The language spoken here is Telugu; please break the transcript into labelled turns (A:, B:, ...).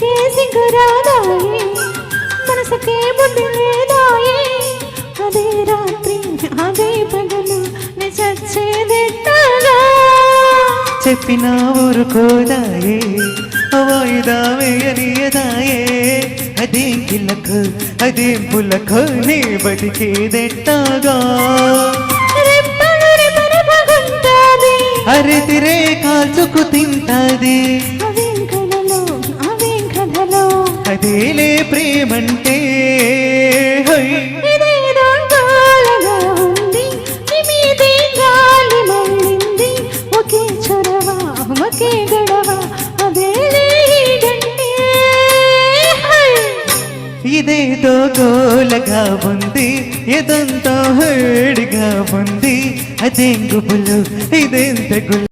A: సిగ్గుకే సిగ్గురాదాయే మనసుకే బుద్ధి లేదాయే అదే రాత్రి అదే పగలు నే చచ్చేదెట్టగా
B: చెప్పిన ఊరుకోదాయే వాయిదా వేయనియదాయే అదేం కిలకు అదేం పులకు నీ బతికేదెట్టగా అరే తిరే కాల్చుకు తింటాది అదేలే ప్రేమంటే
A: ఒకే చొరవ ఒకే గడవ అదేలే
B: ఇదేదో గోలగా ఉంది ఎదంతా హేడిగా ఉంది అదేం గుబులు ఇదేం తెగులు